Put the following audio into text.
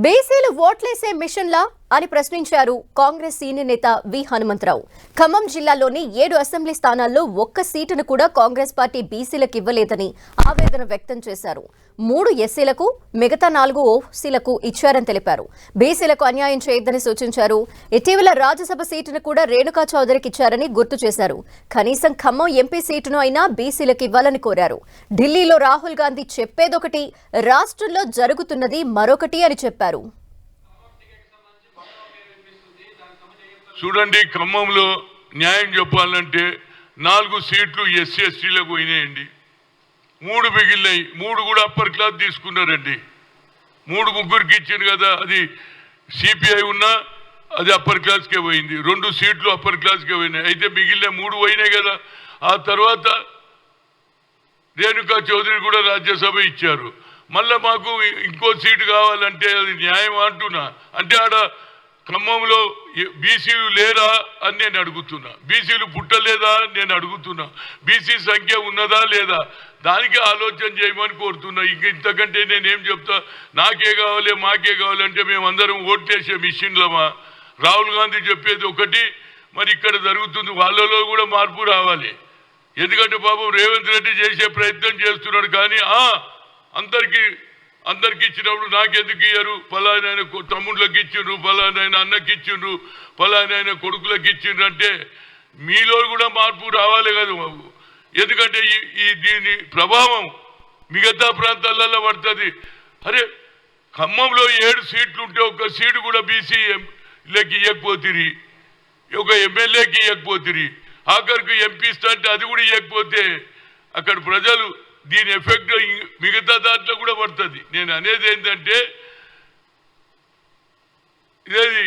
బీసీలు ఓట్లేసే మిషన్లా అని ప్రశ్నించారు కాంగ్రెస్ సీనియర్ నేత వి హనుమంతరావు. ఖమ్మం జిల్లాలోని 7 అసెంబ్లీ స్థానాల్లో ఒక్క సీటును కూడా కాంగ్రెస్ పార్టీ బీసీలకు ఇవ్వలేదని ఆవేదన వ్యక్తం చేశారు. 3 ఎస్సీలకు మిగతా 4 ఓసీలకు ఇచ్చారని తెలిపారు. బీసీలకు అన్యాయం చేయొద్దని సూచించారు. ఇటీవల రాజ్యసభ సీటును కూడా రేణుకా చౌదరికి ఇచ్చారని గుర్తు చేశారు. కనీసం ఖమ్మం ఎంపీ సీటును అయినా బీసీలకు ఇవ్వాలని కోరారు. ఢిల్లీలో రాహుల్ గాంధీ చెప్పేదొకటి, రాష్ట్రంలో జరుగుతున్నది మరొకటి అని చెప్పారు. చూడండి, ఖమ్మంలో న్యాయం చెప్పాలంటే 4 సీట్లు ఎస్సీ ఎస్టీలకు పోయినాయండి. 3 మిగిలినాయి. 3 కూడా అప్పర్ క్లాస్ తీసుకున్నారండి. 3 ముగ్గురికి ఇచ్చింది కదా, అది సిపిఐ ఉన్నా అది అప్పర్ క్లాస్కే పోయింది. 2 సీట్లు అప్పర్ క్లాస్కే పోయినాయి. అయితే మిగిలిన 3 పోయినాయి కదా. ఆ తర్వాత రేణుకా చౌదరి కూడా రాజ్యసభ ఇచ్చారు. మళ్ళీ మాకు ఇంకో సీటు కావాలంటే అది న్యాయం అంటున్నా. అంటే ఆడ ఖమ్మంలో బీసీలు లేరా అని నేను అడుగుతున్నా. బీసీలు పుట్టలేదా అని నేను అడుగుతున్నా. బీసీ సంఖ్య ఉన్నదా లేదా దానికి ఆలోచన చేయమని కోరుతున్నా. ఇంతకంటే నేనేం చెప్తా? నాకే కావాలి, మాకే కావాలంటే మేమందరం ఓట్లేసే మిషన్లమా? రాహుల్ గాంధీ చెప్పేది ఒకటి, మరి ఇక్కడ జరుగుతుంది. వాళ్ళలో కూడా మార్పు రావాలి. ఎందుకంటే పాపం రేవంత్ రెడ్డి చేసే ప్రయత్నం చేస్తున్నాడు. కానీ అందరికి ఇచ్చినప్పుడు నాకెందుకు ఇయ్యరు? ఫలానాయన తమ్ముళ్ళకి ఇచ్చిండ్రు, ఫలానాయన అన్నకి ఇచ్చిండ్రు, ఫలానాయన కొడుకులకి ఇచ్చిండ్రు అంటే మీలో కూడా మార్పు రావాలి కదా బాబు. ఎందుకంటే దీని ప్రభావం మిగతా ప్రాంతాలలో పడుతుంది. అరే, ఖమ్మంలో 7 సీట్లు ఉంటే 1 సీటు కూడా బీసీలకి ఇవ్వకపోతుంది, ఒక ఎమ్మెల్యేకి ఇవ్వకపోతుంది, ఆఖరికి ఎంపీ అంటే అది కూడా ఇవ్వకపోతే అక్కడ ప్రజలు దీని ఎఫెక్ట్ మిగతా దాంట్లో కూడా పడుతుంది. నేను అనేది ఏంటంటే ఇదేది